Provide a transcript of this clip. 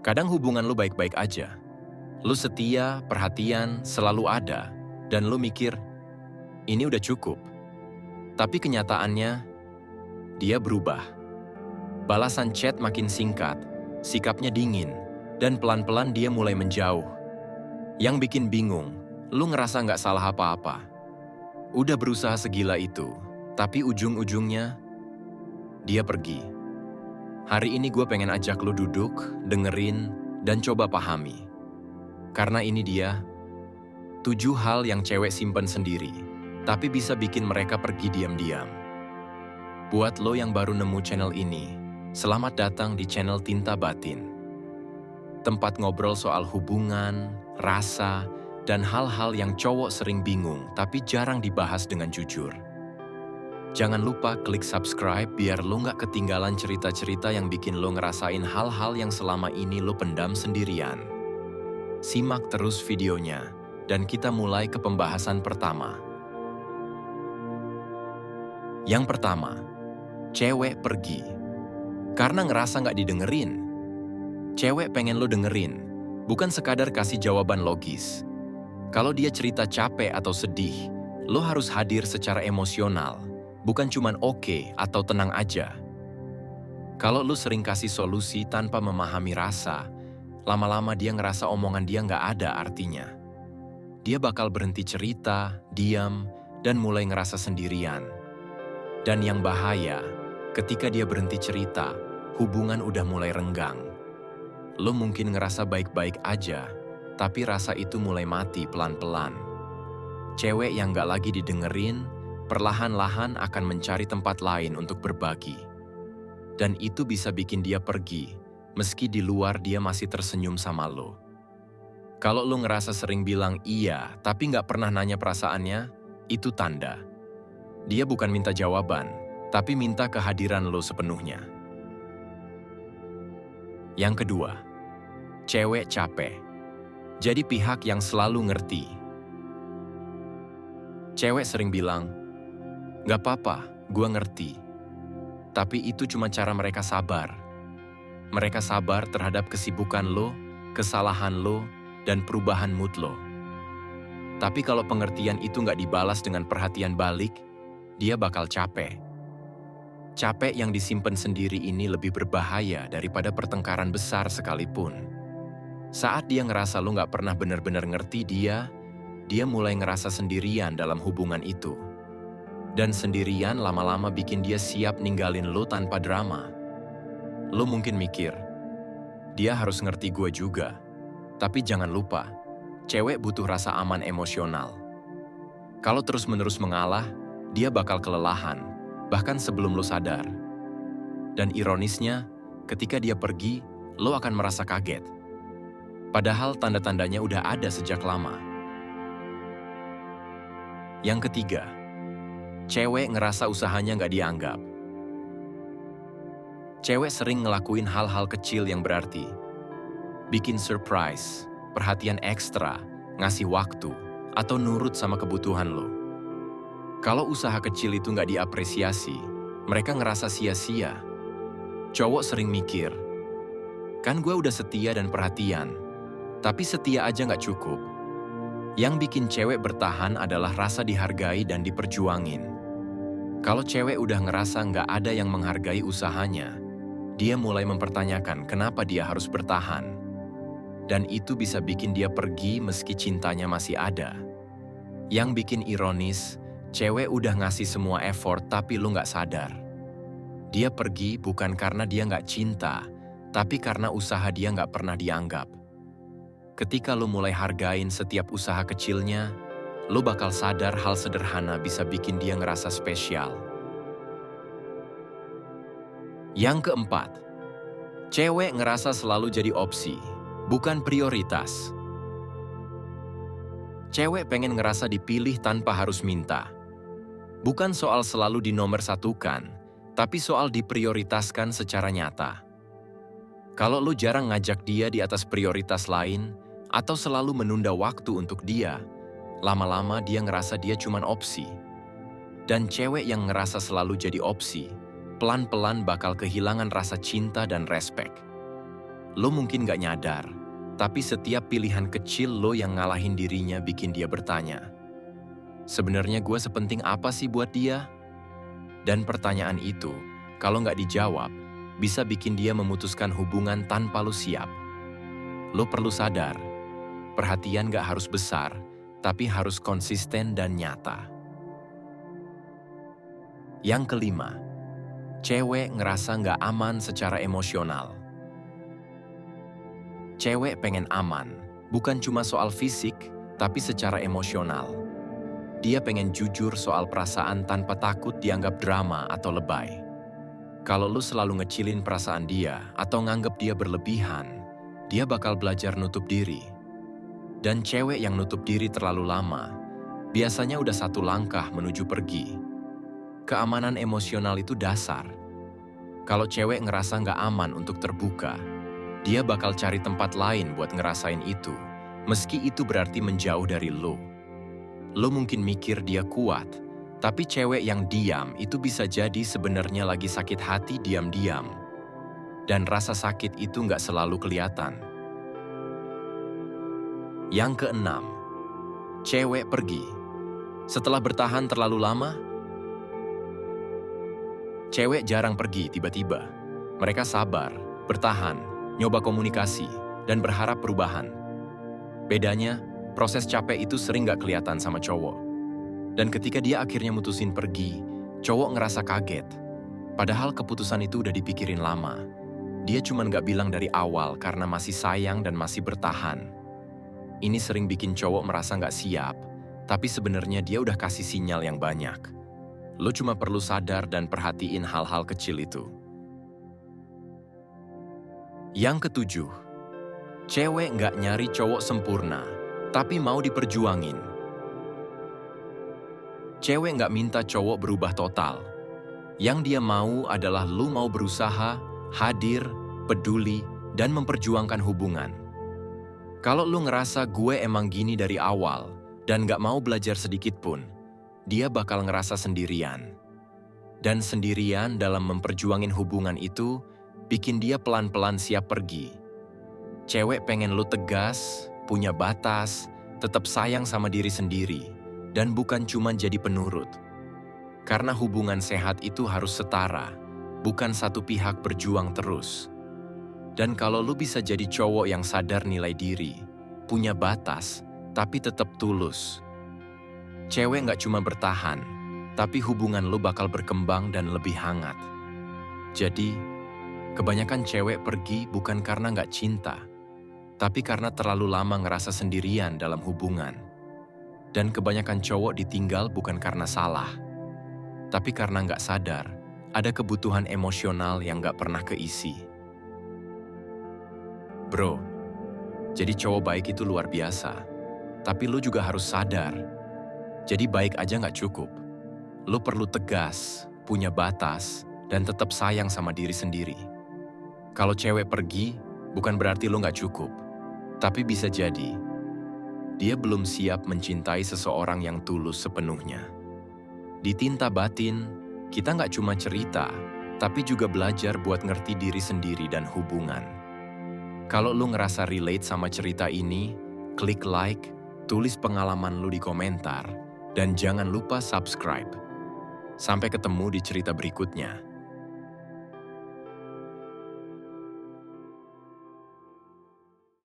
Kadang hubungan lu baik-baik aja. Lu setia, perhatian, selalu ada, dan lu mikir, ini udah cukup. Tapi kenyataannya, dia berubah. Balasan chat makin singkat, sikapnya dingin, dan pelan-pelan dia mulai menjauh. Yang bikin bingung, lu ngerasa nggak salah apa-apa. Udah berusaha segila itu, tapi ujung-ujungnya, dia pergi. Hari ini gue pengen ajak lu duduk, dengerin, dan coba pahami. Karena ini dia, 7 hal yang cewek simpen sendiri, tapi bisa bikin mereka pergi diam-diam. Buat lo yang baru nemu channel ini, selamat datang di channel Tinta Batin. Tempat ngobrol soal hubungan, rasa, dan hal-hal yang cowok sering bingung tapi jarang dibahas dengan jujur. Jangan lupa klik subscribe biar lo nggak ketinggalan cerita-cerita yang bikin lo ngerasain hal-hal yang selama ini lo pendam sendirian. Simak terus videonya, dan kita mulai ke pembahasan pertama. Yang pertama, cewek pergi. Karena ngerasa nggak didengerin. Cewek pengen lo dengerin, bukan sekadar kasih jawaban logis. Kalau dia cerita capek atau sedih, lo harus hadir secara emosional, bukan cuman oke atau tenang aja. Kalau lo sering kasih solusi tanpa memahami rasa, lama-lama dia ngerasa omongan dia nggak ada artinya. Dia bakal berhenti cerita, diam, dan mulai ngerasa sendirian. Dan yang bahaya, ketika dia berhenti cerita, hubungan udah mulai renggang. Lo mungkin ngerasa baik-baik aja, tapi rasa itu mulai mati pelan-pelan. Cewek yang gak lagi didengerin, perlahan-lahan akan mencari tempat lain untuk berbagi. Dan itu bisa bikin dia pergi, meski di luar dia masih tersenyum sama lo. Kalau lo ngerasa sering bilang iya, tapi gak pernah nanya perasaannya, itu tanda. Dia bukan minta jawaban, tapi minta kehadiran lo sepenuhnya. Yang kedua, cewek capek. Jadi pihak yang selalu ngerti. Cewek sering bilang, "Gak apa-apa, gue ngerti." Tapi itu cuma cara mereka sabar. Mereka sabar terhadap kesibukan lo, kesalahan lo, dan perubahan mood lo. Tapi kalau pengertian itu gak dibalas dengan perhatian balik, dia bakal capek. Capek yang disimpan sendiri ini lebih berbahaya daripada pertengkaran besar sekalipun. Saat dia ngerasa lo gak pernah benar-benar ngerti dia mulai ngerasa sendirian dalam hubungan itu. Dan sendirian lama-lama bikin dia siap ninggalin lo tanpa drama. Lo mungkin mikir, dia harus ngerti gue juga. Tapi jangan lupa, cewek butuh rasa aman emosional. Kalau terus-menerus mengalah, dia bakal kelelahan, bahkan sebelum lo sadar. Dan ironisnya, ketika dia pergi, lo akan merasa kaget. Padahal tanda-tandanya udah ada sejak lama. Yang ketiga, cewek ngerasa usahanya nggak dianggap. Cewek sering ngelakuin hal-hal kecil yang berarti. Bikin surprise, perhatian ekstra, ngasih waktu, atau nurut sama kebutuhan lo. Kalau usaha kecil itu nggak diapresiasi, mereka ngerasa sia-sia. Cowok sering mikir, kan gue udah setia dan perhatian, tapi setia aja nggak cukup. Yang bikin cewek bertahan adalah rasa dihargai dan diperjuangin. Kalau cewek udah ngerasa nggak ada yang menghargai usahanya, dia mulai mempertanyakan kenapa dia harus bertahan. Dan itu bisa bikin dia pergi meski cintanya masih ada. Yang bikin ironis, cewek udah ngasih semua effort tapi lu nggak sadar. Dia pergi bukan karena dia nggak cinta, tapi karena usaha dia nggak pernah dianggap. Ketika lu mulai hargain setiap usaha kecilnya, lu bakal sadar hal sederhana bisa bikin dia ngerasa spesial. Yang keempat, cewek ngerasa selalu jadi opsi, bukan prioritas. Cewek pengen ngerasa dipilih tanpa harus minta. Bukan soal selalu dinomorsatukan, tapi soal diprioritaskan secara nyata. Kalau lu jarang ngajak dia di atas prioritas lain, atau selalu menunda waktu untuk dia, lama-lama dia ngerasa dia cuman opsi. Dan cewek yang ngerasa selalu jadi opsi, pelan-pelan bakal kehilangan rasa cinta dan respek. Lo mungkin gak nyadar, tapi setiap pilihan kecil lo yang ngalahin dirinya bikin dia bertanya, sebenarnya gue sepenting apa sih buat dia? Dan pertanyaan itu, kalau nggak dijawab, bisa bikin dia memutuskan hubungan tanpa lo siap. Lo perlu sadar, perhatian gak harus besar, tapi harus konsisten dan nyata. Yang kelima, cewek ngerasa nggak aman secara emosional. Cewek pengen aman, bukan cuma soal fisik, tapi secara emosional. Dia pengen jujur soal perasaan tanpa takut dianggap drama atau lebay. Kalau lu selalu ngecilin perasaan dia atau nganggep dia berlebihan, dia bakal belajar nutup diri. Dan cewek yang nutup diri terlalu lama, biasanya udah satu langkah menuju pergi. Keamanan emosional itu dasar. Kalau cewek ngerasa nggak aman untuk terbuka, dia bakal cari tempat lain buat ngerasain itu, meski itu berarti menjauh dari lo. Lo mungkin mikir dia kuat, tapi cewek yang diam itu bisa jadi sebenarnya lagi sakit hati diam-diam. Dan rasa sakit itu nggak selalu kelihatan. Yang keenam, cewek pergi. Setelah bertahan terlalu lama, cewek jarang pergi tiba-tiba. Mereka sabar, bertahan, nyoba komunikasi, dan berharap perubahan. Bedanya, proses capek itu sering gak kelihatan sama cowok. Dan ketika dia akhirnya mutusin pergi, cowok ngerasa kaget. Padahal keputusan itu udah dipikirin lama. Dia cuman gak bilang dari awal karena masih sayang dan masih bertahan. Ini sering bikin cowok merasa gak siap, tapi sebenarnya dia udah kasih sinyal yang banyak. Lo cuma perlu sadar dan perhatiin hal-hal kecil itu. Yang ketujuh, cewek nggak nyari cowok sempurna, tapi mau diperjuangin. Cewek nggak minta cowok berubah total. Yang dia mau adalah lu mau berusaha, hadir, peduli, dan memperjuangkan hubungan. Kalau lu ngerasa gue emang gini dari awal, dan nggak mau belajar sedikit pun, dia bakal ngerasa sendirian. Dan sendirian dalam memperjuangin hubungan itu, bikin dia pelan-pelan siap pergi. Cewek pengen lu tegas, punya batas, tetap sayang sama diri sendiri, dan bukan cuma jadi penurut. Karena hubungan sehat itu harus setara, bukan satu pihak berjuang terus. Dan kalau lu bisa jadi cowok yang sadar nilai diri, punya batas, tapi tetap tulus. Cewek nggak cuma bertahan, tapi hubungan lu bakal berkembang dan lebih hangat. Jadi, kebanyakan cewek pergi bukan karena nggak cinta, tapi karena terlalu lama ngerasa sendirian dalam hubungan. Dan kebanyakan cowok ditinggal bukan karena salah, tapi karena nggak sadar ada kebutuhan emosional yang nggak pernah keisi. Bro, jadi cowok baik itu luar biasa, tapi lu juga harus sadar. Jadi baik aja nggak cukup. Lu perlu tegas, punya batas, dan tetap sayang sama diri sendiri. Kalau cewek pergi, bukan berarti lo nggak cukup. Tapi bisa jadi, dia belum siap mencintai seseorang yang tulus sepenuhnya. Di Tinta Batin, kita nggak cuma cerita, tapi juga belajar buat ngerti diri sendiri dan hubungan. Kalau lo ngerasa relate sama cerita ini, klik like, tulis pengalaman lo di komentar, dan jangan lupa subscribe. Sampai ketemu di cerita berikutnya.